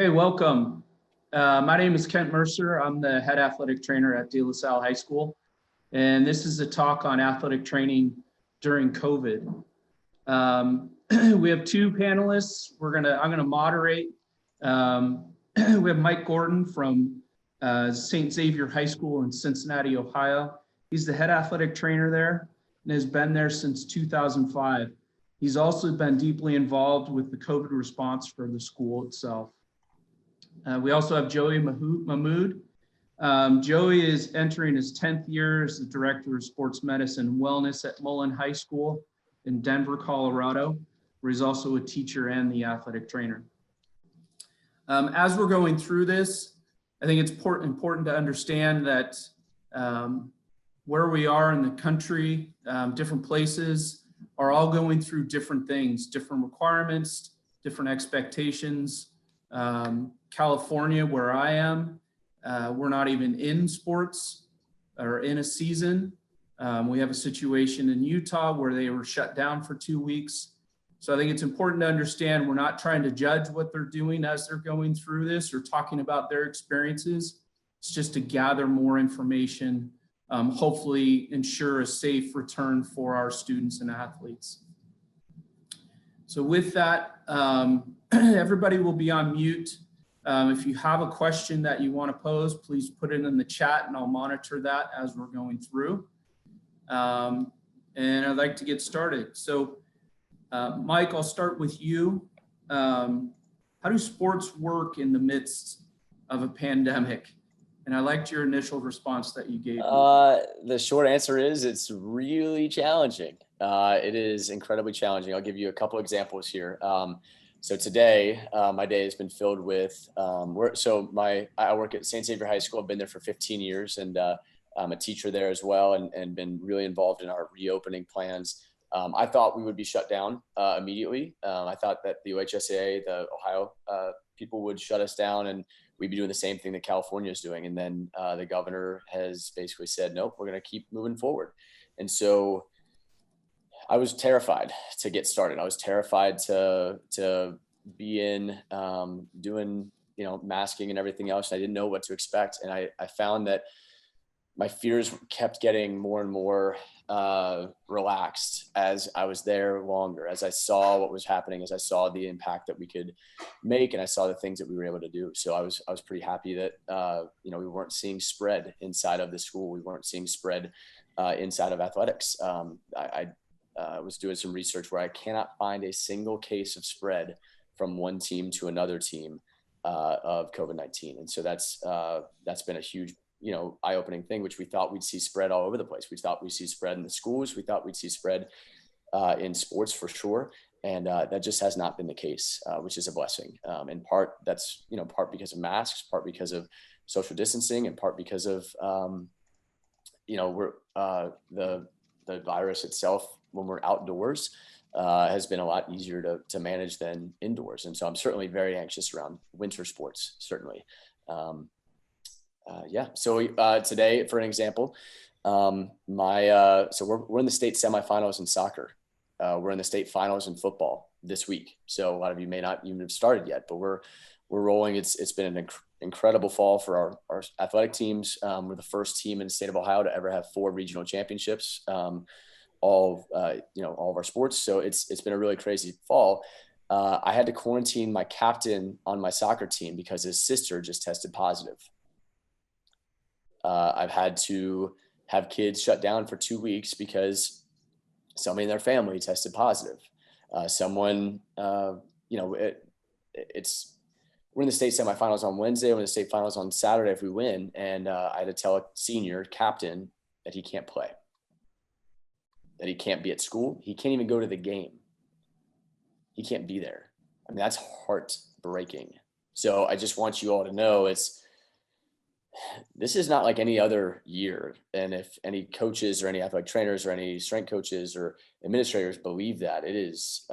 Okay, welcome. My name is Kent Mercer. I'm the head athletic trainer at De La Salle High School. And this is a talk on athletic training during COVID. We have two panelists. I'm gonna moderate. We have Mike Gordon from St. Xavier High School in Cincinnati, Ohio. He's the head athletic trainer there and has been there since 2005. He's also been deeply involved with the COVID response for the school itself. We also have Mahmood. Joey is entering his 10th year as the director of sports medicine and wellness at Mullen High School in Denver, Colorado, where he's also a teacher and the athletic trainer. As we're going through this, I think it's important to understand that where we are in the country, different places are all going through different things, different requirements, different expectations. California, where I am, we're not even in sports or in a season. We have a situation in Utah where they were shut down for 2 weeks. So I think it's important to understand we're not trying to judge what they're doing as they're going through this or talking about their experiences. It's just to gather more information, hopefully ensure a safe return for our students and athletes. So with that, everybody will be on mute. If you have a question that you want to pose, please put it in the chat and I'll monitor that as we're going through. And I'd like to get started. So Mike, I'll start with you. How do sports work in the midst of a pandemic? And I liked your initial response that you gave. The short answer is it's really challenging. It is incredibly challenging. I'll give you a couple examples here. So today, my day has been filled with I work at St. Xavier High School. I've been there for 15 years and I'm a teacher there as well and been really involved in our reopening plans. I thought we would be shut down immediately. I thought that the OHSAA, the Ohio people would shut us down and we'd be doing the same thing that California is doing. And then the governor has basically said, nope, we're going to keep moving forward. And so I was terrified to get started. I was terrified to be in doing, masking and everything else. I didn't know what to expect. And I found that my fears kept getting more and more relaxed as I was there longer, as I saw what was happening, as I saw the impact that we could make, and I saw the things that we were able to do. So I was pretty happy that, we weren't seeing spread inside of the school. We weren't seeing spread inside of athletics. I was doing some research where I cannot find a single case of spread from one team to another team of COVID-19. And so that's been a huge, eye-opening thing, which we thought we'd see spread all over the place. We thought we'd see spread in the schools. We thought we'd see spread in sports for sure. And that just has not been the case, which is a blessing. In part, that's, part because of masks, part because of social distancing, and part because of, the virus itself, when we're outdoors, has been a lot easier to manage than indoors. And so I'm certainly very anxious around winter sports, certainly. So today, for an example, so we're in the state semifinals in soccer. We're in the state finals in football this week. So a lot of you may not even have started yet, but we're rolling. It's been an incredible fall for our athletic teams. We're the first team in the state of Ohio to ever have 4 regional championships, all of our sports. So it's been a really crazy fall. I had to quarantine my captain on my soccer team because his sister just tested positive. I've had to have kids shut down for 2 weeks because somebody in their family tested positive. We're in the state semifinals on Wednesday. We're in the state finals on Saturday if we win. And I had to tell a senior captain that he can't play, that he can't be at school. He can't even go to the game. He can't be there. I mean, that's heartbreaking. So I just want you all to know this is not like any other year. And if any coaches or any athletic trainers or any strength coaches or administrators believe that, it is,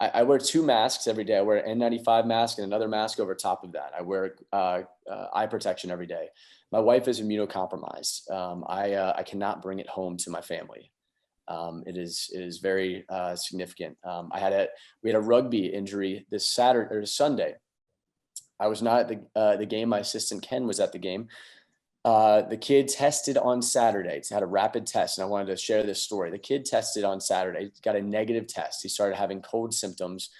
I wear 2 masks every day. I wear an N95 mask and another mask over top of that. I wear eye protection every day. My wife is immunocompromised. I cannot bring it home to my family. It is very significant. We had a rugby injury this Saturday or Sunday. I was not at the game. My assistant Ken was at the game. The kid tested on Saturday. It's had a rapid test, and I wanted to share this story. The kid tested on Saturday, got a negative test. He started having cold symptoms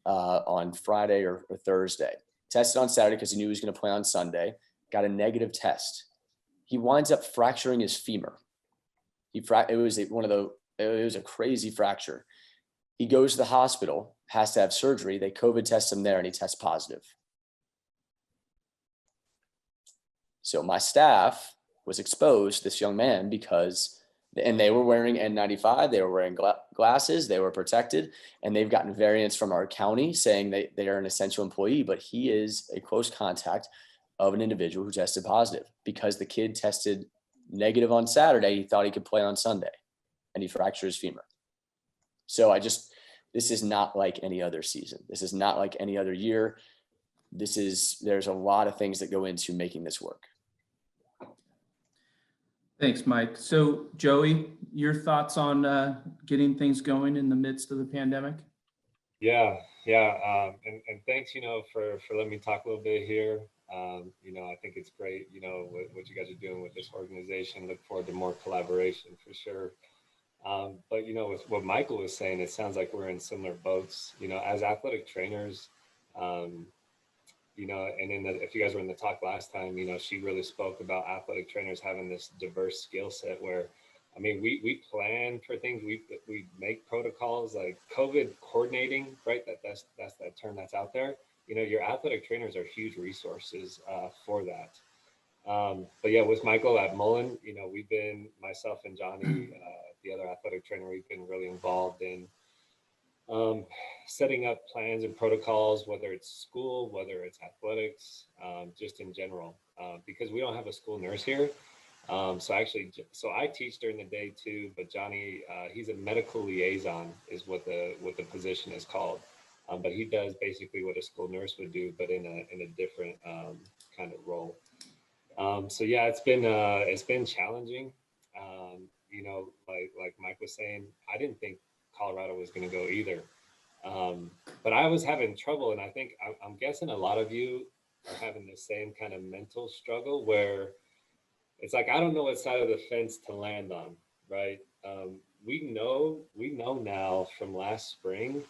on Friday or Thursday. Tested on Saturday because he knew he was going to play on Sunday. Got a negative test. He winds up fracturing his femur. It was a crazy fracture. He goes to the hospital, has to have surgery. They COVID test him there, and he tests positive. So my staff was exposed to this young man and they were wearing N95, they were wearing glasses, they were protected, and they've gotten variants from our county saying they are an essential employee, but he is a close contact of an individual who tested positive because the kid tested negative on Saturday. He thought he could play on Sunday, and he fractured his femur. So this is not like any other season. This is not like any other year. There's a lot of things that go into making this work. Thanks, Mike. So Joey, your thoughts on getting things going in the midst of the pandemic? Yeah. And thanks, for letting me talk a little bit here. I think it's great, what you guys are doing with this organization. Look forward to more collaboration for sure. But, with what Michael was saying, it sounds like we're in similar boats, as athletic trainers. If you guys were in the talk last time, she really spoke about athletic trainers having this diverse skill set where, we plan for things, we make protocols like COVID coordinating, right? That's that term that's out there. Your athletic trainers are huge resources for that. But yeah, with Michael at Mullen, myself and Johnny, the other athletic trainer, we've been really involved in setting up plans and protocols, whether it's school, whether it's athletics, just in general, because we don't have a school nurse here. So I teach during the day too, but Johnny, he's a medical liaison is what the position is called. But he does basically what a school nurse would do, but in a different kind of role. So yeah, it's been challenging. Like Mike was saying, I didn't think Colorado was going to go either. But I was having trouble, and I think I'm guessing a lot of you are having the same kind of mental struggle where it's like, I don't know what side of the fence to land on, right? We know now from last spring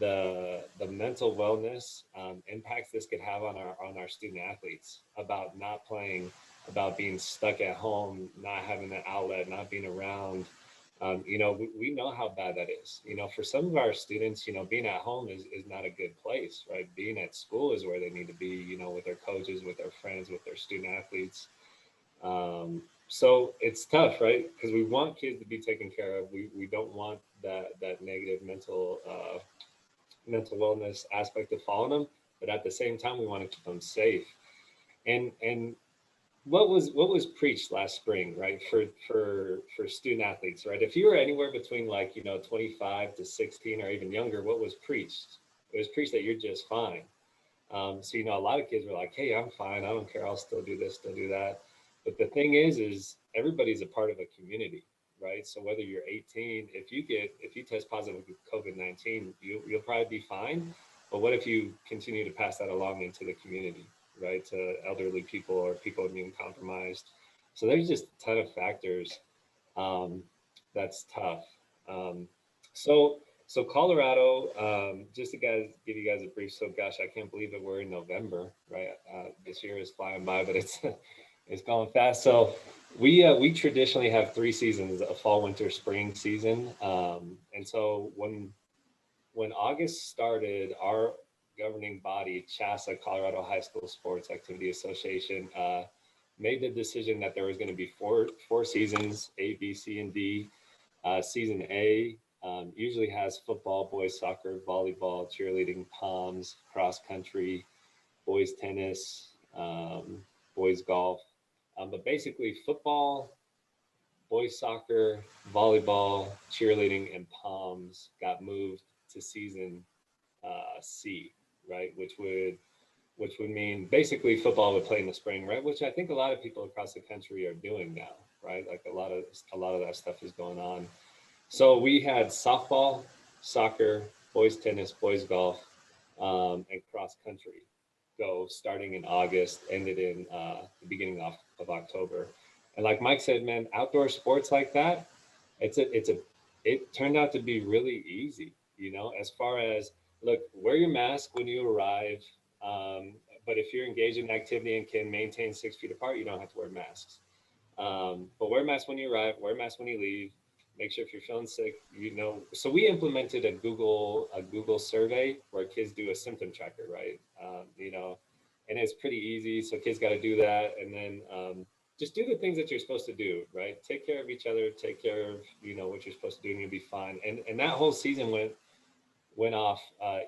the mental wellness impacts this could have on our student athletes, about not playing, about being stuck at home, not having an outlet, not being around. We know how bad that is. For some of our students, being at home is not a good place, right? Being at school is where they need to be, with their coaches, with their friends, with their student athletes. So it's tough, right? Because we want kids to be taken care of. We don't want that negative mental wellness aspect to fall on them, but at the same time, we want to keep them safe. And what was preached last spring, right, for student athletes, right? If you were anywhere between 25 to 16 or even younger, what was preached? It was preached that you're just fine. So a lot of kids were like, hey, I'm fine, I don't care, I'll still do this, still do that. But the thing is everybody's a part of a community, right? So whether you're 18, if you test positive with COVID-19, you'll probably be fine. But what if you continue to pass that along into the community, right? To elderly people or people immune compromised. So there's just a ton of factors that's tough. So Colorado, just to give you guys a brief, so gosh, I can't believe that we're in November, right? This year is flying by, but it's going fast. So we traditionally have 3 seasons: a fall, winter, spring season. And so when August started, our governing body, CHASA, Colorado High School Sports Activity Association, made the decision that there was going to be four seasons: A, B, C, and D. Season A usually has football, boys soccer, volleyball, cheerleading, POMs, cross country, boys tennis, boys golf. But basically football, boys soccer, volleyball, cheerleading, and POMs got moved to season C, right? Which would mean basically football would play in the spring, right? Which I think a lot of people across the country are doing now, right? Like a lot of that stuff is going on. So we had softball, soccer, boys tennis, boys golf, and cross country go starting in August, ended in the beginning of October. And like Mike said, man, outdoor sports like that, it turned out to be really easy, as far as, look, wear your mask when you arrive. Um, but if you're engaged in activity and can maintain 6 feet apart, you don't have to wear masks. But wear a mask when you arrive, wear a mask when you leave. Make sure if you're feeling sick, So we implemented a Google survey where kids do a symptom tracker, right? And it's pretty easy. So kids got to do that, and then just do the things that you're supposed to do, right? Take care of each other, take care of what you're supposed to do, and you'll be fine. And that whole season went off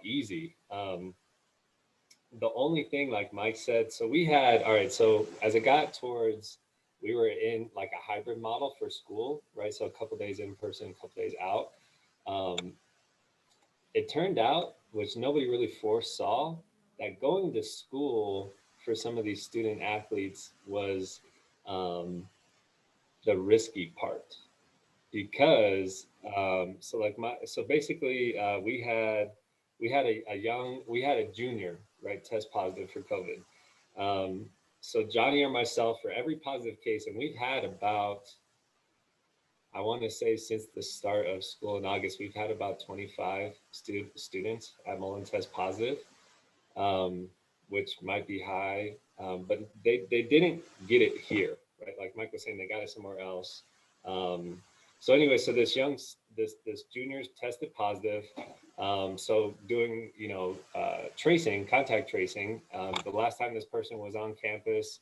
easy. The only thing, like Mike said, so we had, all right, so as it got towards, we were in like a hybrid model for school, right? So a couple days in person, a couple days out. Um, it turned out, which nobody really foresaw, that going to school for some of these student athletes was the risky part, because so basically we had a junior, right, test positive for COVID. So Johnny or myself, for every positive case, and we've had about, I want to say, since the start of school in August, we've had about 25 students at Mullen test positive, which might be high, but they didn't get it here, right? Like Mike was saying, they got it somewhere else. Um, so anyway, so this junior's tested positive. So doing, contact tracing. The last time this person was on campus,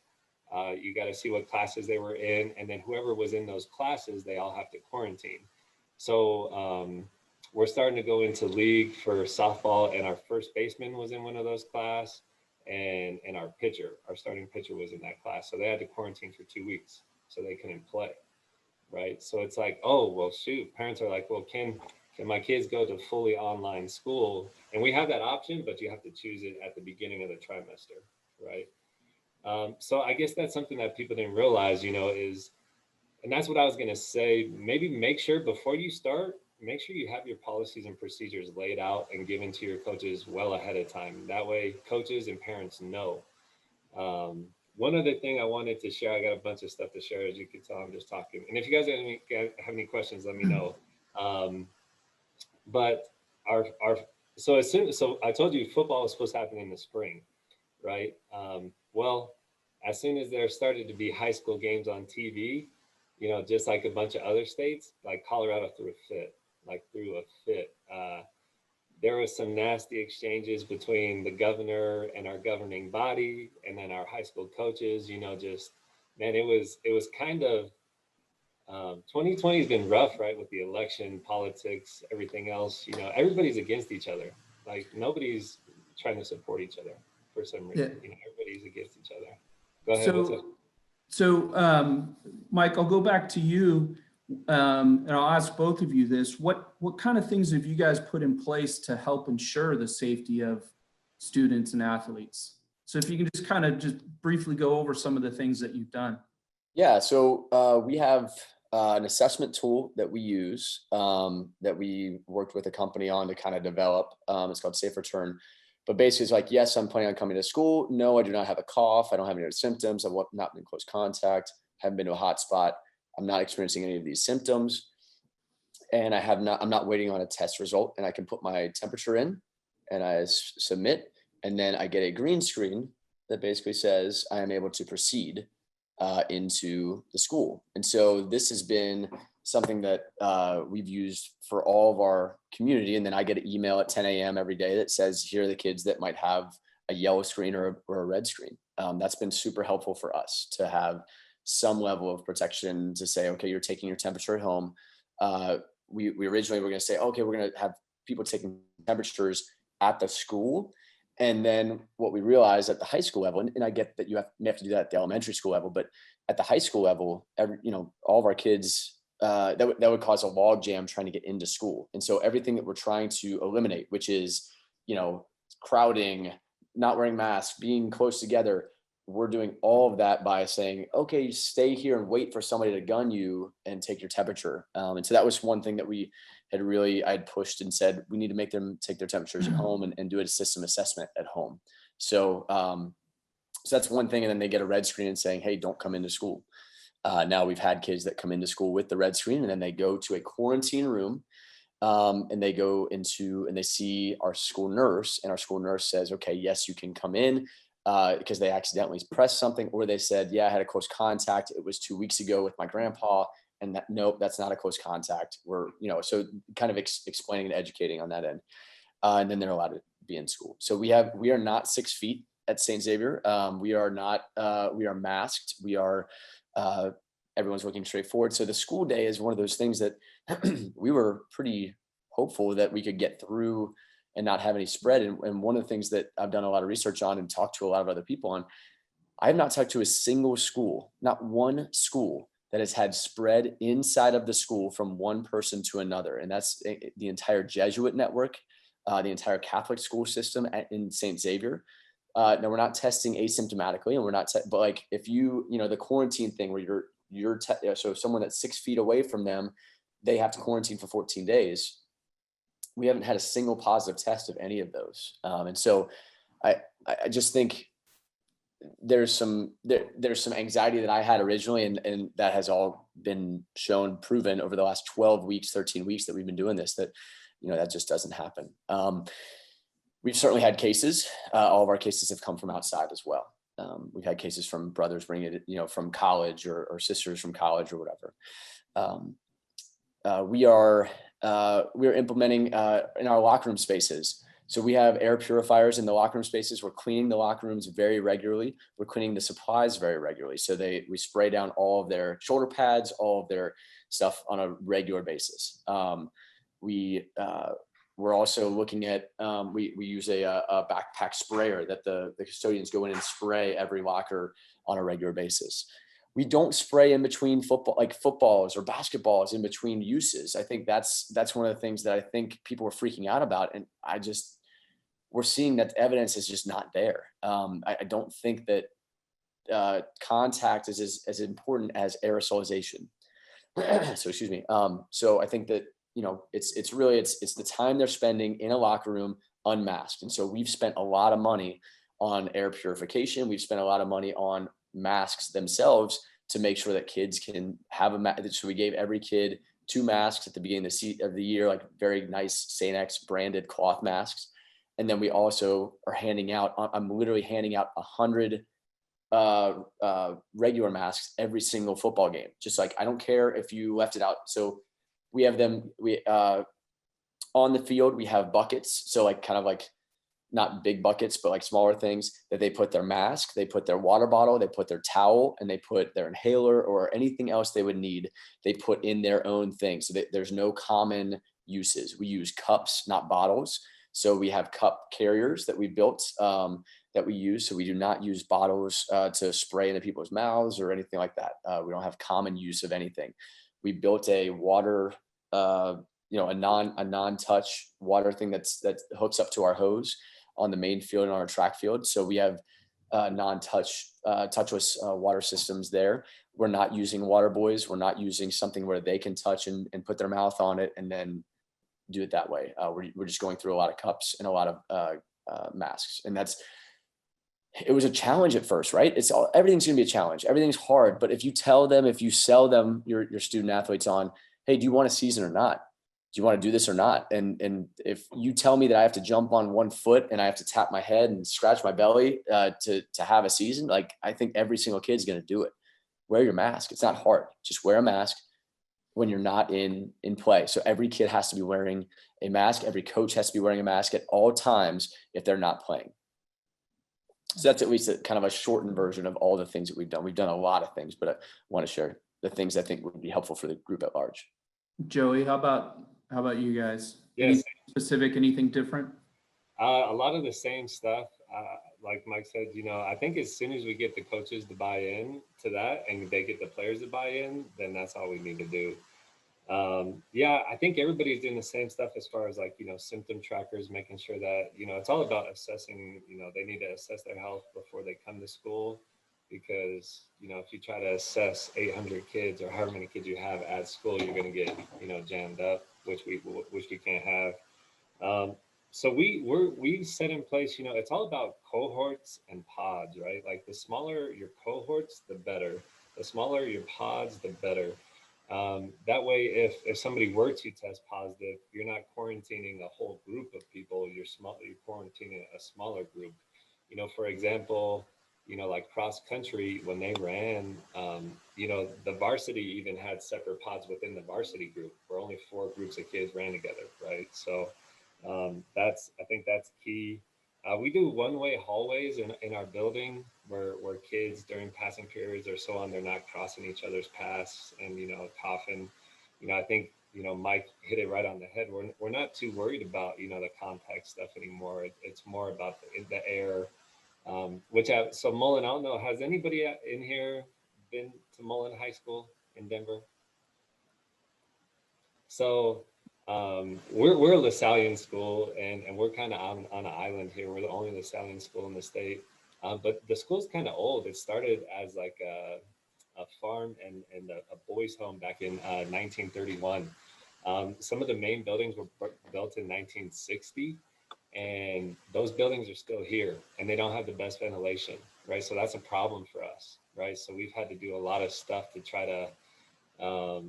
you got to see what classes they were in, and then whoever was in those classes, they all have to quarantine. So we're starting to go into league for softball, and our first baseman was in one of those class, and our starting pitcher was in that class. So they had to quarantine for 2 weeks, so they couldn't play, right? So it's like, oh well, shoot. Parents are like, well, can my kids go to fully online school? And we have that option, but you have to choose it at the beginning of the trimester, right? So I guess that's something that people didn't realize, and that's what I was going to say. Maybe make sure before you start, make sure you have your policies and procedures laid out and given to your coaches well ahead of time. That way, coaches and parents know. One other thing I wanted to share, I got a bunch of stuff to share. As you can tell, I'm just talking. And if you guys have any questions, let me know. But our so I told you football was supposed to happen in the spring, right? Well, as soon as there started to be high school games on TV, just like a bunch of other states, like Colorado threw a fit. There was some nasty exchanges between the governor and our governing body, and then our high school coaches. Just, man, it was kind of 2020 has been rough, right? With the election, politics, everything else. Everybody's against each other. Like nobody's trying to support each other for some reason. Yeah. Everybody's against each other. Go ahead. What's up? So, Mike, I'll go back to you, and I'll ask both of you this. What kind of things have you guys put in place to help ensure the safety of students and athletes? So if you can just briefly go over some of the things that you've done. Yeah, so we have an assessment tool that we use that we worked with a company on to kind of develop. It's called Safe Return. But basically, it's like, yes, I'm planning on coming to school. No, I do not have a cough. I don't have any other symptoms. I've not been in close contact. Haven't been to a hot spot. I'm not experiencing any of these symptoms. And I'm not waiting on a test result. And I can put my temperature in and I submit. And then I get a green screen that basically says I am able to proceed into the school. And so this has been something that we've used for all of our community. And then I get an email at 10 a.m. every day that says, here are the kids that might have a yellow screen or a red screen. That's been super helpful for us to have some level of protection to say, okay, you're taking your temperature at home. We originally were going to say, okay, we're going to have people taking temperatures at the school. And then what we realized at the high school level, and I get that you may have to do that at the elementary school level, but at the high school level, all of our kids, that would cause a log jam trying to get into school. And so everything that we're trying to eliminate, which is, crowding, not wearing masks, being close together, we're doing all of that by saying, okay, stay here and wait for somebody to gun you and take your temperature. And so that was one thing that I'd pushed and said, we need to make them take their temperatures at home and do a system assessment at home. So, so that's one thing. And then they get a red screen and saying, hey, don't come into school. Now we've had kids that come into school with the red screen, and then they go to a quarantine room, and they go into, and they see our school nurse, and our school nurse says, okay, yes, you can come in, because they accidentally pressed something, or they said, yeah, I had a close contact. It was 2 weeks ago with my grandpa, and that, nope, that's not a close contact. We're, so kind of explaining and educating on that end. And then they're allowed to be in school. So we are not 6 feet at St. Xavier. We are masked. We are, everyone's looking straight forward. So the school day is one of those things that we were pretty hopeful that we could get through and not have any spread. And one of the things that I've done a lot of research on and talked to a lot of other people on, I have not talked to a single school, not one school, that has had spread inside of the school from one person to another. And that's the entire Jesuit network, the entire Catholic school system in St. Xavier. Now we're not testing asymptomatically, and we're not, but like if the quarantine thing where so someone that's 6 feet away from them, they have to quarantine for 14 days. We haven't had a single positive test of any of those. And so I just think there's some anxiety that I had originally, and that has all been proven over the last 12 weeks, 13 weeks that we've been doing this, that, that just doesn't happen. We've certainly had cases. All of our cases have come from outside as well. We've had cases from brothers bringing it, from college or sisters from college or whatever. We are implementing in our locker room spaces. So we have air purifiers in the locker room spaces. We're cleaning the locker rooms very regularly. We're cleaning the supplies very regularly. So we spray down all of their shoulder pads, all of their stuff on a regular basis. We're also looking at, we use a backpack sprayer that the custodians go in and spray every locker on a regular basis. We don't spray in between footballs or basketballs in between uses. I think that's one of the things that I think people are freaking out about. And we're seeing that the evidence is just not there. I don't think that contact is as important as aerosolization. So excuse me. So I think that, it's really the time they're spending in a locker room unmasked. And so we've spent a lot of money on air purification. We've spent a lot of money on masks themselves to make sure that kids can have a mask. So we gave every kid 2 masks at the beginning of the year, like very nice St. X branded cloth masks. And then we also are I'm literally handing out 100 regular masks every single football game. Just like, I don't care if you left it out. So we have them, on the field, we have buckets. So kind of not big buckets, but smaller things that they put their mask, they put their water bottle, they put their towel, and they put their inhaler or anything else they would need. They put in their own thing. So there's no common uses. We use cups, not bottles. So we have cup carriers that we built, that we use. So we do not use bottles to spray into people's mouths or anything like that. We don't have common use of anything. We built a water, a non-touch water thing that hooks up to our hose on the main field and on our track field. So we have touchless water systems there. We're not using water boys. We're not using something where they can touch and put their mouth on it and then do it that way. We're just going through a lot of cups and a lot of masks. And it was a challenge at first, right? Everything's going to be a challenge. Everything's hard. But if you sell them your student athletes on, hey, do you want a season or not? Do you want to do this or not? And if you tell me that I have to jump on 1 foot and I have to tap my head and scratch my belly to have a season, I think every single kid's going to do it. Wear your mask. It's not hard. Just wear a mask when you're not in play. So every kid has to be wearing a mask. Every coach has to be wearing a mask at all times if they're not playing. So that's at least kind of a shortened version of all the things that we've done. We've done a lot of things, but I want to share the things I think would be helpful for the group at large. Joey, how about you guys? Yes. Anything specific, anything different? A lot of the same stuff. Like Mike said, I think as soon as we get the coaches to buy in to that and they get the players to buy in, then that's all we need to do. I think everybody's doing the same stuff as far as symptom trackers, making sure that, it's all about assessing, they need to assess their health before they come to school. because, if you try to assess 800 kids or however many kids you have at school, you're going to get, jammed up, which we can't have. So we set in place, it's all about cohorts and pods, right? Like the smaller your cohorts, the better. The smaller your pods, the better. That way, if somebody were to test positive, you're not quarantining a whole group of people. You're quarantining a smaller group. For example, like cross country, when they ran, the varsity even had separate pods within the varsity group where only 4 groups of kids ran together, right? So I think that's key. We do one-way hallways in our building where kids during passing periods or so on, they're not crossing each other's paths and, coughing. I think, Mike hit it right on the head. We're not too worried about, the contact stuff anymore. It's more about the air, so Mullen, I don't know, has anybody in here been to Mullen High School in Denver? So we're a Lasallian school, and we're kind of on an island here. We're the only Lasallian school in the state, but the school's kind of old. It started as like a farm and a boys' home back in 1931. Some of the main buildings were built in 1960, and those buildings are still here, and they don't have the best ventilation, right? So that's a problem for us, right? So we've had to do a lot of stuff to try to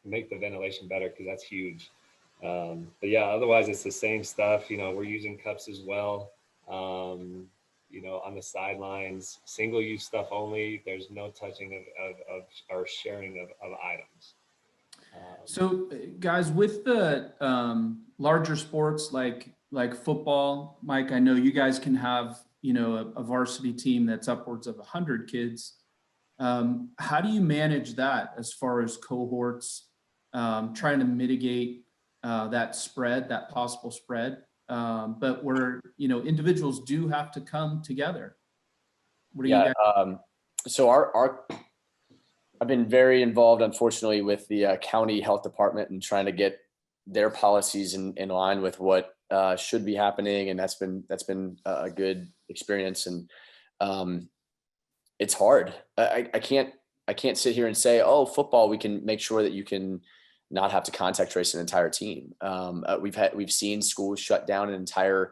make the ventilation better, because that's huge. But yeah, otherwise it's the same stuff. We're using cups as well. On the sidelines, single-use stuff only. There's no touching of or sharing of items. So guys, with the larger sports like football, Mike, I know you guys can have, a varsity team that's upwards of 100 kids. How do you manage that as far as cohorts, trying to mitigate that spread, that possible spread, but where, individuals do have to come together? What do you guys? So I've been very involved, unfortunately, with the county health department and trying to get their policies in line with what should be happening, and that's been a good experience. And it's hard. I can't sit here and say, oh, football, we can make sure that you can not have to contact trace an entire team. We've seen schools shut down an entire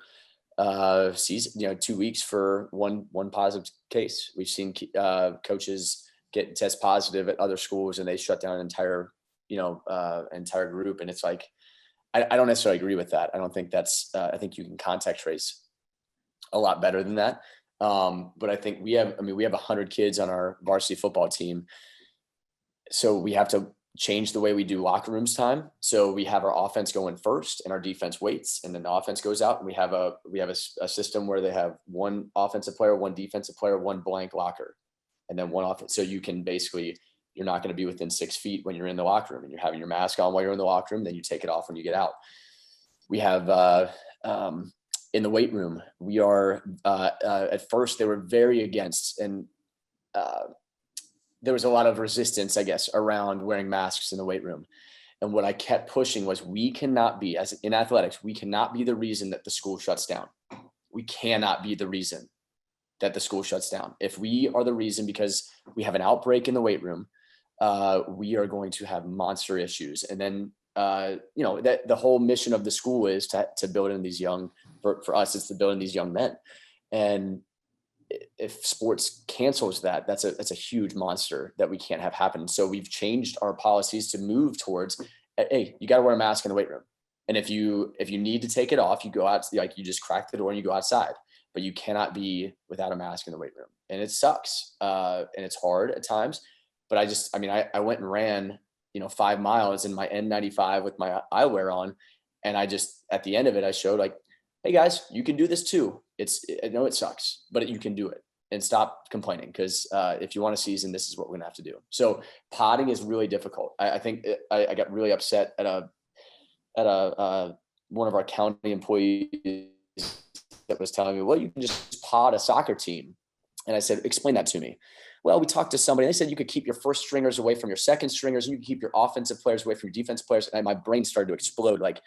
season, 2 weeks for one positive case. We've seen coaches get test positive at other schools, and they shut down an entire group. And it's like, I don't necessarily agree with that. I don't think that's, I think you can contact trace a lot better than that. But I think we have 100 kids on our varsity football team. So we have to change the way we do locker rooms time. So we have our offense going first and our defense waits, and then the offense goes out, and we have a system where they have one offensive player, one defensive player, one blank locker, and then one offense. So you can basically, you're not going to be within 6 feet when you're in the locker room, and you're having your mask on while you're in the locker room. Then you take it off when you get out. We have in the weight room, we are at first they were very against, and there was a lot of resistance, I guess, around wearing masks in the weight room. And what I kept pushing was, we cannot be, as in athletics, we cannot be the reason that the school shuts down. We cannot be the reason that the school shuts down. If we are the reason because we have an outbreak in the weight room, we are going to have monster issues. And then, that the whole mission of the school is to build in these young, for us, it's to build in these young men. And if sports cancels that, that's a huge monster that we can't have happen. So we've changed our policies to move towards, hey, you got to wear a mask in the weight room. And if you need to take it off, you go out, like you just crack the door and you go outside, but you cannot be without a mask in the weight room. And it sucks. And it's hard at times, but I went and ran, 5 miles in my N95 with my eyewear on. And I just, at the end of it, I showed like, hey guys, you can do this too. I know it sucks, but you can do it, and stop complaining. Because if you want a season, this is what we're gonna have to do. So potting is really difficult. I think I got really upset at one of our county employees that was telling me, well, you can just pod a soccer team. And I said, explain that to me. Well, we talked to somebody, and they said you could keep your first stringers away from your second stringers, and you can keep your offensive players away from your defensive players. And my brain started to explode. Like,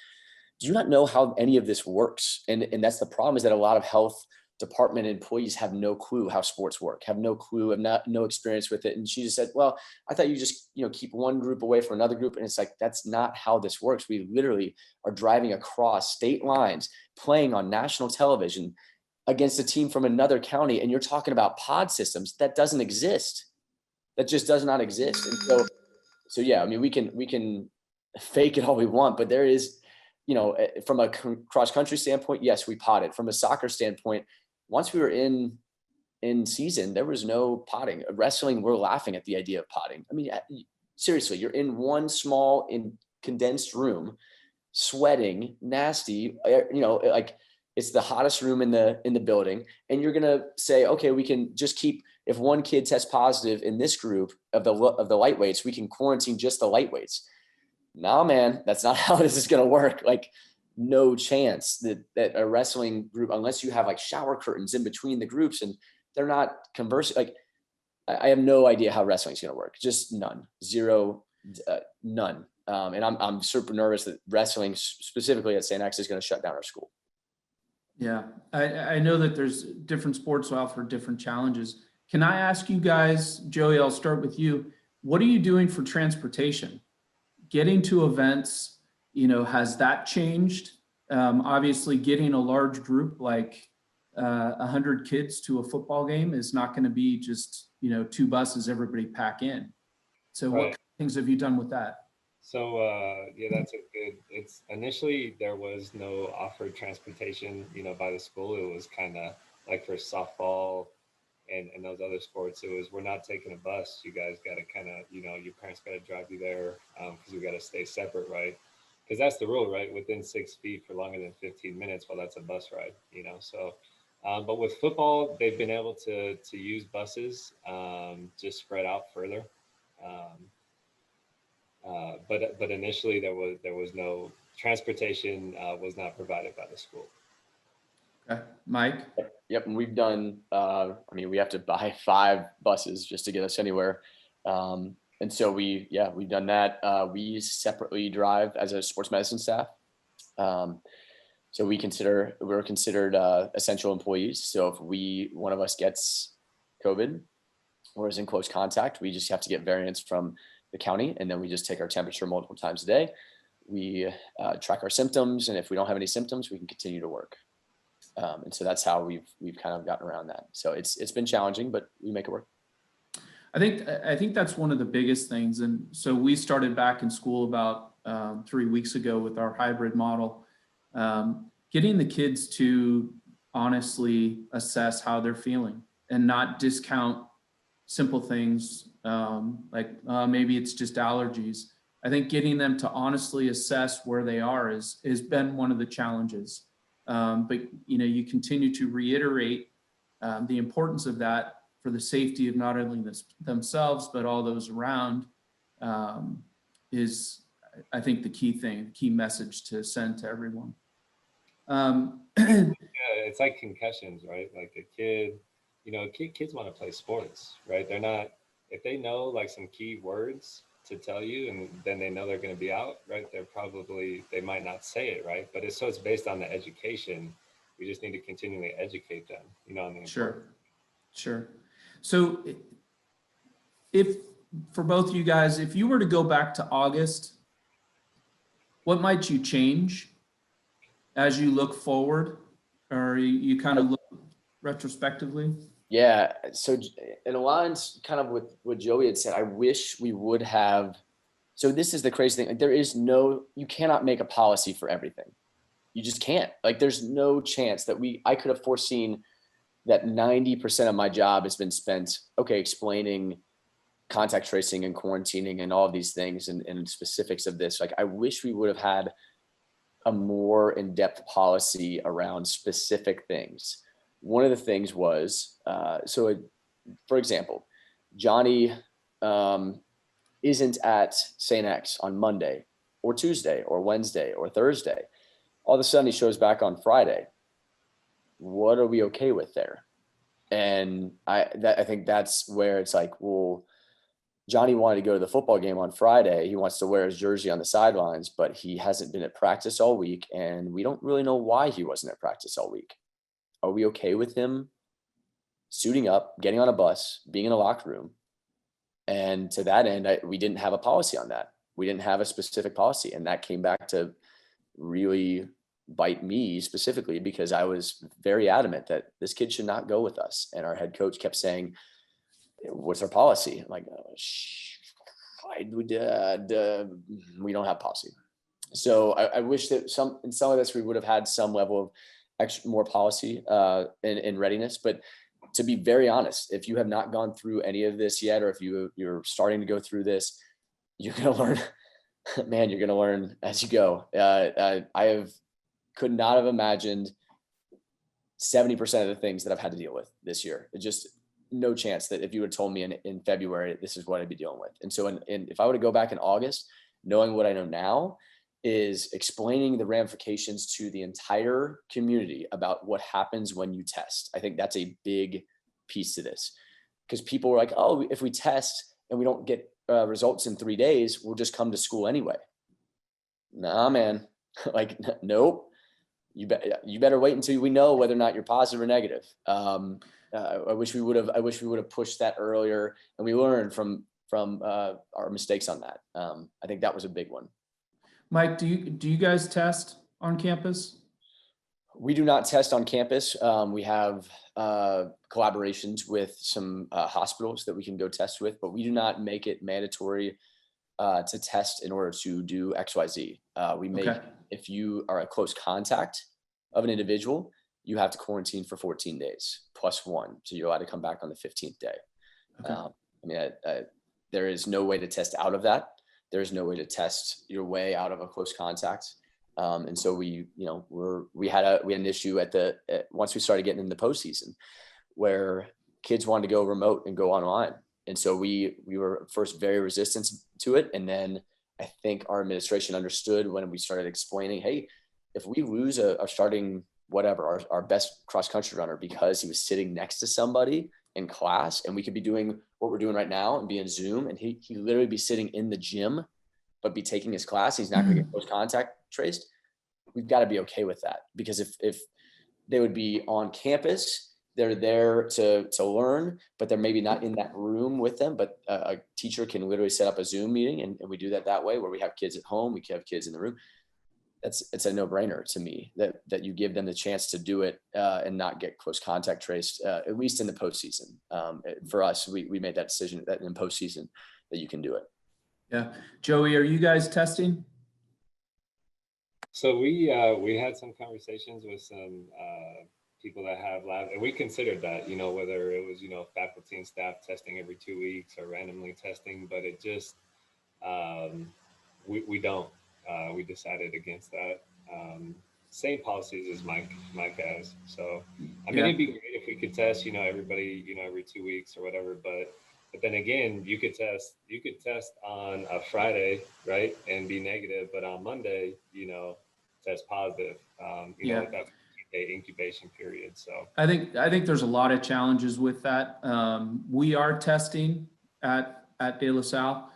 do you not know how any of this works? And that's the problem, is that a lot of health department employees have no clue how sports work, have no clue, have no experience with it. And she just said, well, I thought you just, keep one group away from another group. And it's like, that's not how this works. We literally are driving across state lines, playing on national television against a team from another county. And you're talking about pod systems that doesn't exist. That just does not exist. And so yeah, I mean, we can fake it all we want, but there is, from a cross country standpoint, yes, we potted. From a soccer standpoint, once we were in season, there was no potting. Wrestling, we're laughing at the idea of potting. I mean, seriously, you're in one small condensed room, sweating, nasty, like it's the hottest room in the building. And you're going to say, okay, we can just keep, if one kid tests positive in this group of the lightweights, we can quarantine just the lightweights. No, man, that's not how this is going to work. Like, no chance that a wrestling group, unless you have like shower curtains in between the groups and they're not conversing, like I have no idea how wrestling is going to work. Just none, zero, none. And I'm super nervous that wrestling specifically at St. X is going to shut down our school. Yeah, I know that there's different sports offer different challenges. Can I ask you guys, Joey, I'll start with you. What are you doing for transportation? Getting to events, has that changed? Obviously, getting a large group like 100 kids to a football game is not going to be just, 2 buses, everybody pack in. So right. What kind of things have you done with that? So, that's it's initially there was no offered transportation, by the school. It was kind of like for softball and those other sports, it was, we're not taking a bus. You guys got to kind of, your parents got to drive you there because we got to stay separate, right? Because that's the rule, right? Within 6 feet for longer than 15 minutes, well, that's a bus ride, So, but with football, they've been able to use buses, just spread out further. But initially there was no transportation, was not provided by the school. Okay, Mike. Yep, and we've done. We have to buy 5 buses just to get us anywhere. And so we've done that. We separately drive as a sports medicine staff. So we're considered essential employees. So if one of us gets COVID or is in close contact, we just have to get variants from the county, and then we just take our temperature multiple times a day. We track our symptoms, and if we don't have any symptoms, we can continue to work. And so that's how we've kind of gotten around that. So it's been challenging, but we make it work. I think that's one of the biggest things. And so we started back in school about 3 weeks ago with our hybrid model, getting the kids to honestly assess how they're feeling and not discount simple things like maybe it's just allergies. I think getting them to honestly assess where they are has been one of the challenges. But you continue to reiterate the importance of that for the safety of not only themselves, but all those around is, I think, the key message to send to everyone. It's like concussions, right? Like a kid, kids want to play sports, right? They're not, if they know like some key words to tell you, and then they know they're going to be out, right? They might not say it, right? But it's based on the education. We just need to continually educate them, on the Sure. So if, for both of you guys, if you were to go back to August, what might you change as you look forward, or you kind of look retrospectively? Yeah, so it aligns kind of with what Joey had said. I wish we would have. So this is the crazy thing. Like you cannot make a policy for everything. You just can't. Like there's no chance that I could have foreseen that 90% of my job has been spent, explaining contact tracing and quarantining and all of these things and specifics of this. Like I wish we would have had a more in-depth policy around specific things. One of the things was, for example, Johnny isn't at St. X on Monday or Tuesday or Wednesday or Thursday. All of a sudden he shows back on Friday. What are we okay with there? And I think that's where it's like, well, Johnny wanted to go to the football game on Friday. He wants to wear his jersey on the sidelines, but he hasn't been at practice all week. And we don't really know why he wasn't at practice all week. are we okay with him suiting up, getting on a bus, being in a locker room? And to that end, we didn't have a policy on that. We didn't have a specific policy. And that came back to really bite me specifically, because I was very adamant that this kid should not go with us. And our head coach kept saying, what's our policy? I'm like, we don't have policy. So I wish that in some of this, we would have had some level of more policy in readiness. But to be very honest, if you have not gone through any of this yet, or if you're starting to go through this, you're going to learn, man, you're going to learn as you go. Could not have imagined 70% of the things that I've had to deal with this year. It just no chance that if you had told me in February, this is what I'd be dealing with. And so if I were to go back in August, knowing what I know now, is explaining the ramifications to the entire community about what happens when you test. I think that's a big piece to this, because people were like, oh, if we test and we don't get results in 3 days, we'll just come to school anyway. Nah, man, like, nope. You better wait until we know whether or not you're positive or negative. I wish we would have pushed that earlier, and we learned from our mistakes on that. I think that was a big one. Mike, do you guys test on campus? We do not test on campus. We have collaborations with some hospitals that we can go test with, but we do not make it mandatory to test in order to do XYZ. We make, if you are a close contact of an individual, you have to quarantine for 14 days +1. So you're allowed to come back on the 15th day. There is no way to test out of that. There's no way to test your way out of a close contact. And so we had an issue once we started getting in the postseason, where kids wanted to go remote and go online. And so we were first very resistant to it. And then I think our administration understood when we started explaining, hey, if we lose our starting, whatever, our best cross country runner because he was sitting next to somebody in class, and we could be doing what we're doing right now and be in Zoom, and he literally be sitting in the gym, but be taking his class. He's not going to get close contact traced. We've got to be okay with that, because if they would be on campus, they're there to learn, but they're maybe not in that room with them. But a teacher can literally set up a Zoom meeting, and we do that way, where we have kids at home, we can have kids in the room. It's a no-brainer to me that you give them the chance to do it and not get close contact traced, at least in the postseason. For us, we made that decision that in postseason that you can do it. Yeah. Joey, are you guys testing? So we had some conversations with some people that have lab, and we considered that, whether it was, faculty and staff testing every 2 weeks or randomly testing, but it just, we don't. We decided against that. Same policies as Mike has. So, it'd be great if we could test, everybody, every 2 weeks or whatever. But then again, you could test on a Friday, right, and be negative, but on Monday, test positive. With that incubation period. So I think there's a lot of challenges with that. We are testing at De La Salle.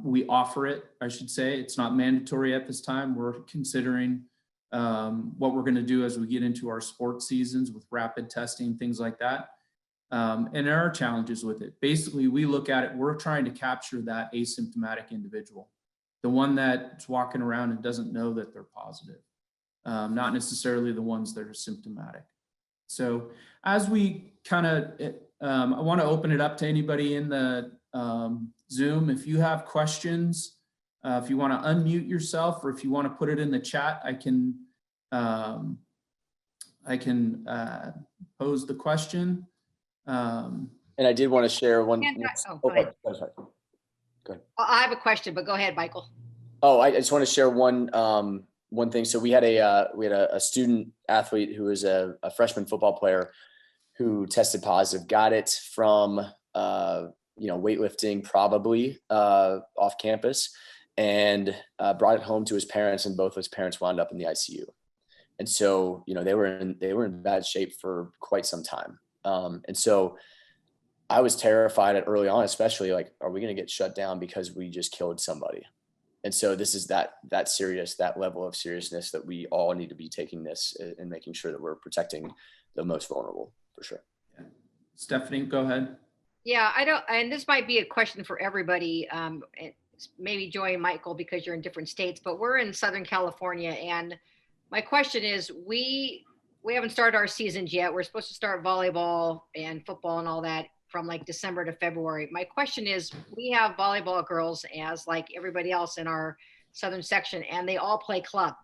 We offer it, I should say. It's not mandatory at this time. We're considering what we're going to do as we get into our sports seasons with rapid testing, things like that. And there are challenges with it. Basically, we look at it, we're trying to capture that asymptomatic individual, the one that's walking around and doesn't know that they're positive, not necessarily the ones that are symptomatic. So as we kind of, I want to open it up to anybody in the Zoom. If you have questions, if you want to unmute yourself, or if you want to put it in the chat, I can pose the question. And I did want to share one. Go ahead. Go ahead. I have a question, but go ahead, Michael. Oh, I just want to share one thing. So we had a student athlete who was a freshman football player who tested positive, got it from weightlifting, probably off campus, and brought it home to his parents, and both of his parents wound up in the ICU. And so, they were in bad shape for quite some time. And so I was terrified early on, especially, like, are we going to get shut down because we just killed somebody? And so this is that serious, that level of seriousness that we all need to be taking this and making sure that we're protecting the most vulnerable for sure. Yeah. Stephanie, go ahead. Yeah, I don't, and this might be a question for everybody, maybe Joy and Michael, because you're in different states, but we're in Southern California. And my question is, we haven't started our seasons yet. We're supposed to start volleyball and football and all that from like December to February. My question is, we have volleyball girls as like everybody else in our Southern section, and they all play club.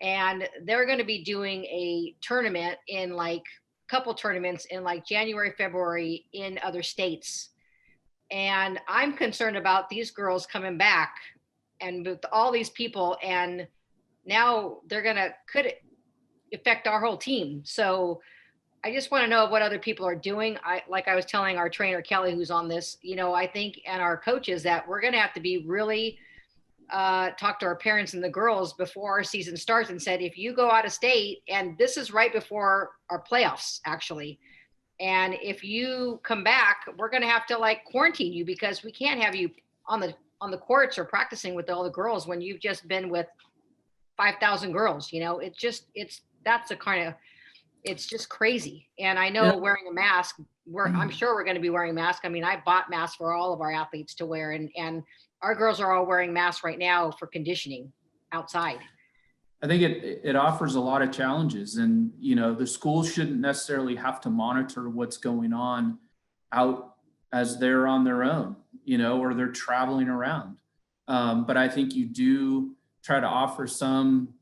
And they're going to be doing a tournament in like couple tournaments in like January, February in other states. And I'm concerned about these girls coming back and with all these people, and now could affect our whole team. So I just want to know what other people are doing. Like I was telling our trainer, Kelly, who's on this, I think, and our coaches, that we're going to have to be really talk to our parents and the girls before our season starts and said, if you go out of state, and this is right before our playoffs actually, and if you come back, we're going to have to like quarantine you, because we can't have you on the courts or practicing with all the girls when you've just been with 5,000 girls. It's just crazy. And I know wearing a mask, I'm sure we're going to be wearing masks. I mean, I bought masks for all of our athletes to wear, and our girls are all wearing masks right now for conditioning outside. I think it offers a lot of challenges, and the schools shouldn't necessarily have to monitor what's going on out as they're on their own, or they're traveling around. But I think you do try to offer some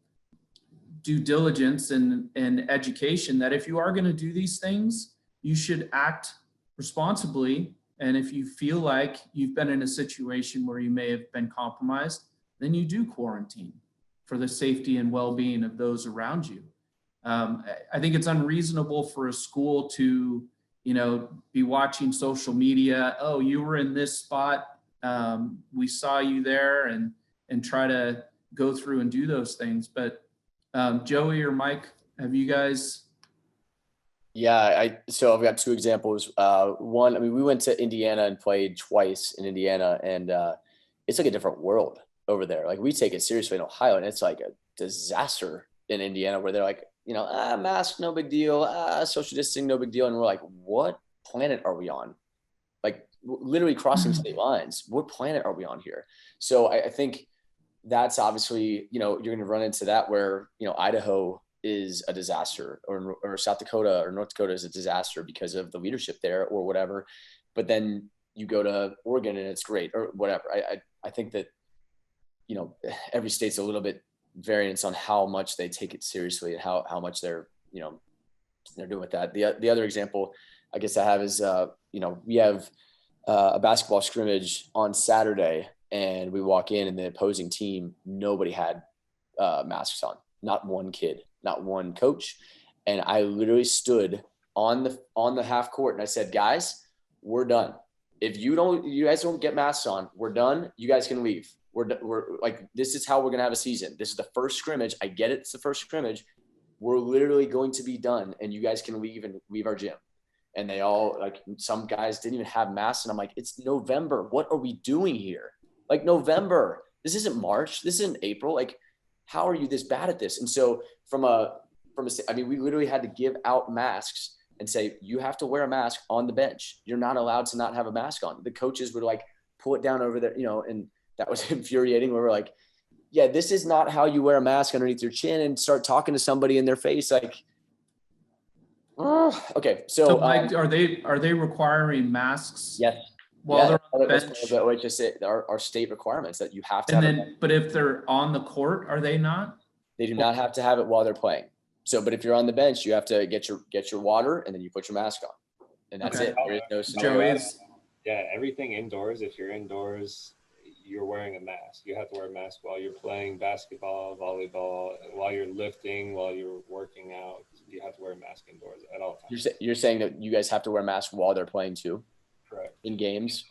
due diligence and education that if you are going to do these things, you should act responsibly. And if you feel like you've been in a situation where you may have been compromised, then you do quarantine for the safety and well-being of those around you. I think it's unreasonable for a school to, be watching social media. Oh, you were in this spot. We saw you there, and try to go through and do those things. But Joey or Mike, have you guys? Yeah, so I've got two examples. One, we went to Indiana and played twice in Indiana, and it's like a different world over there. Like, we take it seriously in Ohio, and it's like a disaster in Indiana, where they're like, mask, no big deal. Social distancing, no big deal. And we're like, what planet are we on? Like, literally crossing state lines. What planet are we on here? So I think that's obviously, you're going to run into that where, Idaho is a disaster, or South Dakota or North Dakota is a disaster because of the leadership there or whatever. But then you go to Oregon and it's great, or whatever. I think that, every state's a little bit variance on how much they take it seriously and how much they're doing with that. The other example I guess I have is, we have a basketball scrimmage on Saturday, and we walk in, and the opposing team, nobody had masks on, not one kid, not one coach. And I literally stood on the half court, and I said, guys, we're done. If you guys don't get masks on, we're done. You guys can leave. We're like, this is how we're going to have a season. This is the first scrimmage. I get it. It's the first scrimmage. We're literally going to be done, and you guys can leave and leave our gym. And they all, like, some guys didn't even have masks. And I'm like, it's November. What are we doing here? Like, November. This isn't March. This isn't April. Like, how are you this bad at this? And so we literally had to give out masks and say, you have to wear a mask on the bench. You're not allowed to not have a mask on. The coaches would like pull it down over there, and that was infuriating. We were like, yeah, this is not how you wear a mask underneath your chin and start talking to somebody in their face. Like, okay. So Mike, are they requiring masks? Yes. While they're on the bench? Just our state requirements that you have to but if they're on the court, are they not? They do not have to have it while they're playing. So, but if you're on the bench, you have to get your water, and then you put your mask on, and that's it. There is no scenario. Yeah, everything indoors. If you're indoors, you're wearing a mask. You have to wear a mask while you're playing basketball, volleyball, while you're lifting, while you're working out. You have to wear a mask indoors at all times. You're saying that you guys have to wear a mask while they're playing too? Correct. In games?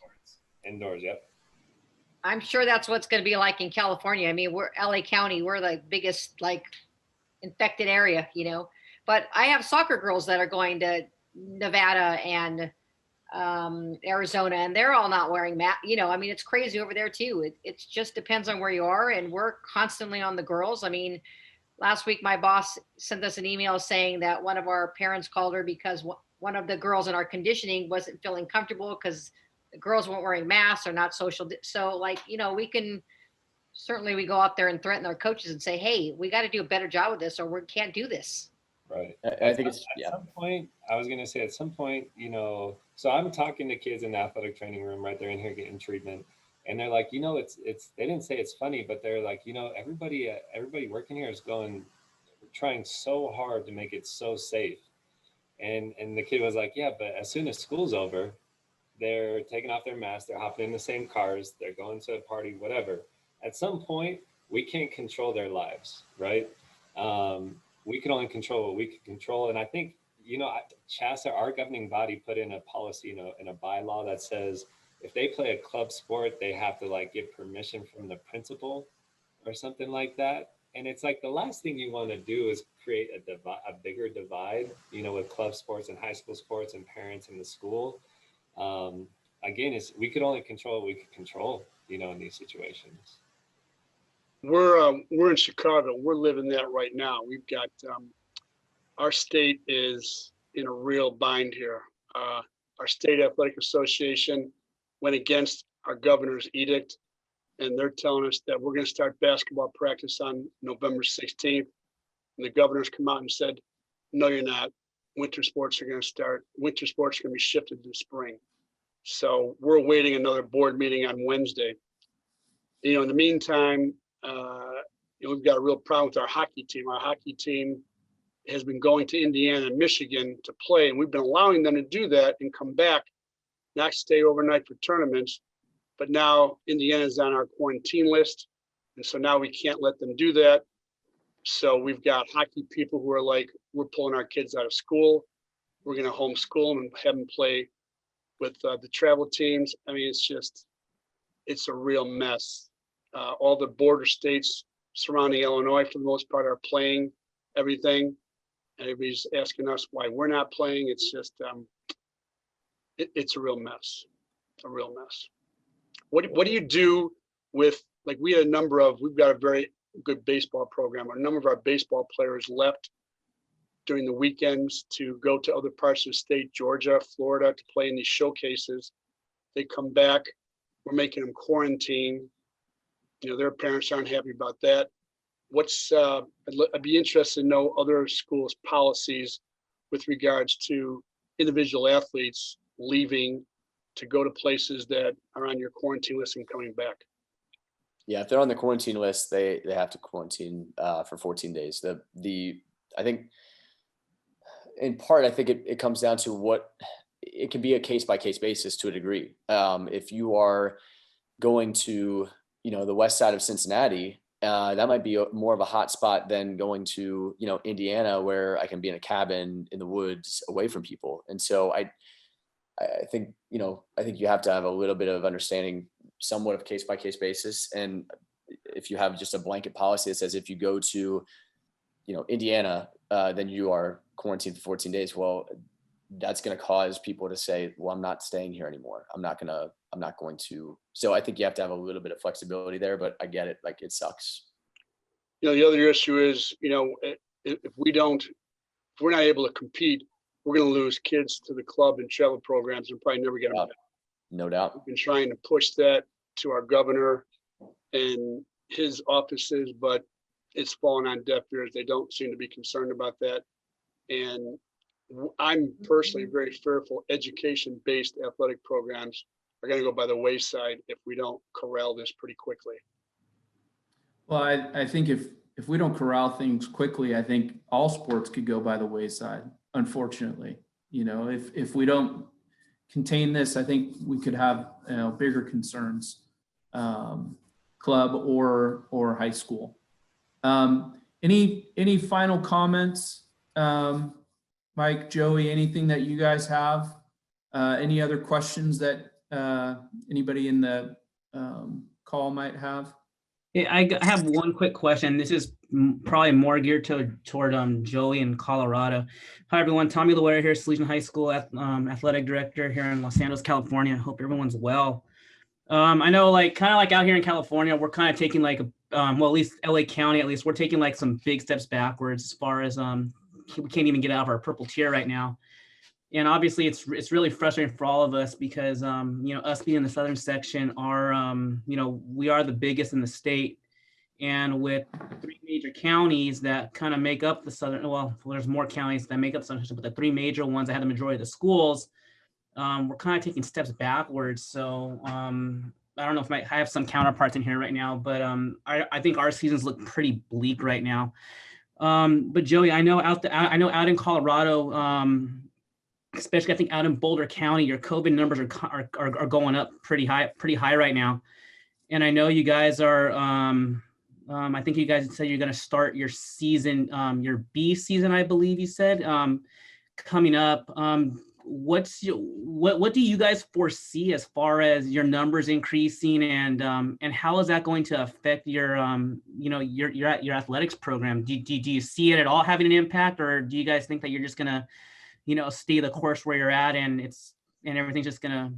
Indoors, yep. I'm sure that's what's going to be like in California. I mean, we're LA County. We're the biggest, like, infected area, But I have soccer girls that are going to Nevada and Arizona, and they're all not wearing masks. I mean, it's crazy over there too. It just depends on where you are, and we're constantly on the girls. I mean, last week my boss sent us an email saying that one of our parents called her because one of the girls in our conditioning wasn't feeling comfortable because the girls weren't wearing masks or not social. So like, we can certainly we go out there and threaten our coaches and say, hey, we got to do a better job with this or we can't do this. Right. I think it's, at some point, I was going to say at some point, so I'm talking to kids in the athletic training room, right? They're in here getting treatment. And they're like, they didn't say it's funny, but they're like, everybody working here is trying so hard to make it so safe. And the kid was like, yeah, but as soon as school's over, they're taking off their masks, they're hopping in the same cars, they're going to a party, whatever. At some point, we can't control their lives, right? We can only control what we can control. And I think, CHASA, our governing body, put in a policy, in a bylaw that says if they play a club sport, they have to get permission from the principal or something like that. And it's like the last thing you want to do is create a bigger divide, with club sports and high school sports and parents in the school. Again, we could only control what we could control, in these situations. We're in Chicago. We're living that right now. We've got our state is in a real bind here. Our state athletic association went against our governor's edict, and they're telling us that we're going to start basketball practice on November 16th. And the governor's come out and said, no, you're not. Winter sports are going to start. Winter sports are going to be shifted to spring. So we're awaiting another board meeting on Wednesday. In the meantime, we've got a real problem with our hockey team. Our hockey team has been going to Indiana and Michigan to play, and we've been allowing them to do that and come back, not stay overnight for tournaments. But now Indiana's on our quarantine list, and so now we can't let them do that. So we've got hockey people who are like, we're pulling our kids out of school. We're going to homeschool them and have them play with the travel teams. I mean, it's a real mess. All the border states surrounding Illinois, for the most part, are playing everything. And everybody's asking us why we're not playing. It's just, it's a real mess. It's a real mess. What do you do with, we've got a very good baseball program. A number of our baseball players left during the weekends to go to other parts of the state, Georgia, Florida, to play in these showcases. They come back, we're making them quarantine. Their parents aren't happy about that. I'd be interested to know other schools' policies with regards to individual athletes leaving to go to places that are on your quarantine list and coming back. Yeah, if they're on the quarantine list, they have to quarantine for 14 days. I think in part, it comes down to it can be a case by case basis to a degree. If you are going to, the west side of Cincinnati, that might be more of a hot spot than going to, Indiana, where I can be in a cabin in the woods away from people. And so I think you have to have a little bit of understanding, somewhat of case by case basis. And if you have just a blanket policy that says if you go to, Indiana, then you are quarantined for 14 days. Well, that's going to cause people to say, well, I'm not staying here anymore. I'm not going to. So I think you have to have a little bit of flexibility there, but I get it. It sucks. The other issue is, if we're not able to compete, we're going to lose kids to the club and travel programs and probably never get them back. No doubt. We've been trying to push that to our governor and his offices, but it's fallen on deaf ears. They don't seem to be concerned about that. And I'm personally very fearful education-based athletic programs are going to go by the wayside if we don't corral this pretty quickly. Well, I think if we don't corral things quickly, I think all sports could go by the wayside, unfortunately. If we don't contain this, I think we could have bigger concerns, club or high school. Any final comments, Mike, Joey, anything that you guys have? Any other questions that anybody in the call might have? Yeah, I have one quick question. This is probably more geared toward Joey in Colorado. Hi, everyone. Tommy Loera here, Salesian High School athletic director here in Los Angeles, California. Hope everyone's well. I know, kind of out here in California, we're kind of taking well, at least LA County, at least we're taking like some big steps backwards as far as we can't even get out of our purple tier right now. And obviously it's really frustrating for all of us because us being in the southern section are we are the biggest in the state, and with 3 major counties that kind of make up the southern, well, there's more counties that make up southern, but the 3 major ones that have the majority of the schools, we're kind of taking steps backwards. So I don't know if I have some counterparts in here right now, but I think our seasons look pretty bleak right now. But Joey, I know out in Colorado, especially I think out in Boulder County, your COVID numbers are going up pretty high right now. And I know you guys are, I think you guys said you're going to start your season, your B season, I believe you said, coming up. What do you guys foresee as far as your numbers increasing, and how is that going to affect your your athletics program? Do you see it at all having an impact, or do you guys think that you're just gonna stay the course where you're at and everything's just gonna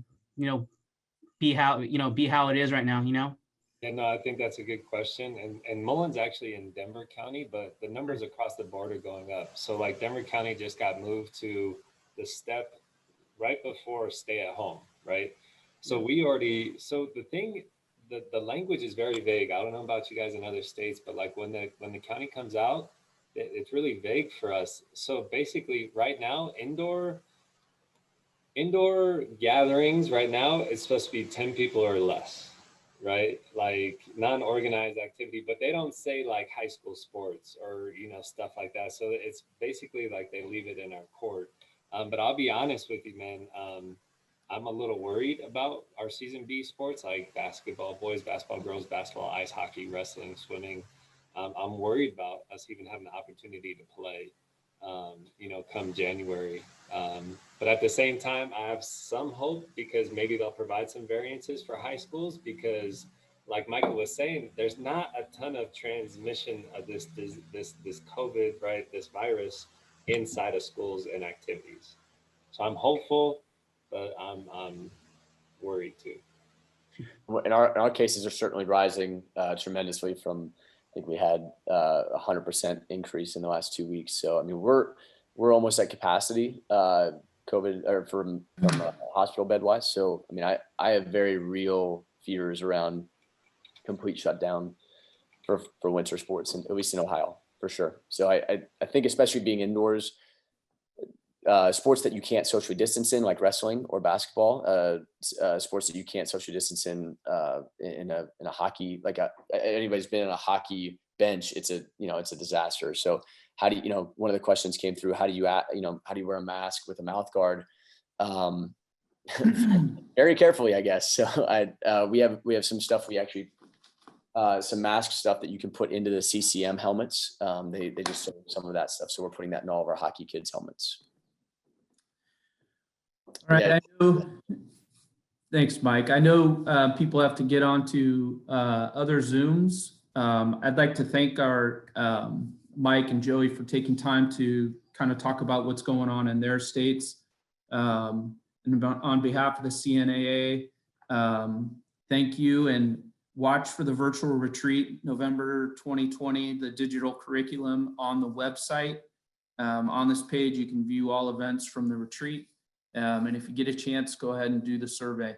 be how it is right now? Yeah, no, I think that's a good question. And Mullen's actually in Denver County, but the numbers across the board are going up. So like Denver County just got moved to the step right before stay at home, right? So the language is very vague. I don't know about you guys in other states, but like when the county comes out, it's really vague for us. So basically right now, indoor gatherings right now, it's supposed to be 10 people or less, right? Like non-organized activity, but they don't say like high school sports or stuff like that. So it's basically like they leave it in our court. But I'll be honest with you, man. I'm a little worried about our season B sports like basketball, boys basketball, girls basketball, ice hockey, wrestling, swimming. I'm worried about us even having the opportunity to play, come January. But at the same time, I have some hope because maybe they'll provide some variances for high schools because, like Michael was saying, there's not a ton of transmission of this COVID, right? This virus inside of schools and activities. So I'm hopeful, but I'm worried too. In our cases are certainly rising tremendously from, I think we had 100% increase in the last 2 weeks. So, I mean, we're almost at capacity, COVID or from hospital bed wise. So, I mean, I have very real fears around complete shutdown for winter sports, and at least in Ohio, for sure. So I think especially being indoors, sports that you can't socially distance in, like wrestling or basketball, sports that you can't socially distance in a hockey, like anybody's been in a hockey bench, it's a disaster. So how do you, one of the questions came through, how do you wear a mask with a mouth guard? Very carefully, I guess. So we have some stuff, we actually, some mask stuff that you can put into the CCM helmets. They just sold some of that stuff. So we're putting that in all of our hockey kids' helmets. All right. Yeah. Thanks, Mike. I know people have to get onto other Zooms. I'd like to thank our Mike and Joey for taking time to kind of talk about what's going on in their states. And on behalf of the CNAA, thank you, and watch for the virtual retreat, November 2020, the digital curriculum on the website. On this page, you can view all events from the retreat. And if you get a chance, go ahead and do the survey.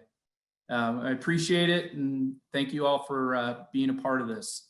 I appreciate it, and thank you all for being a part of this.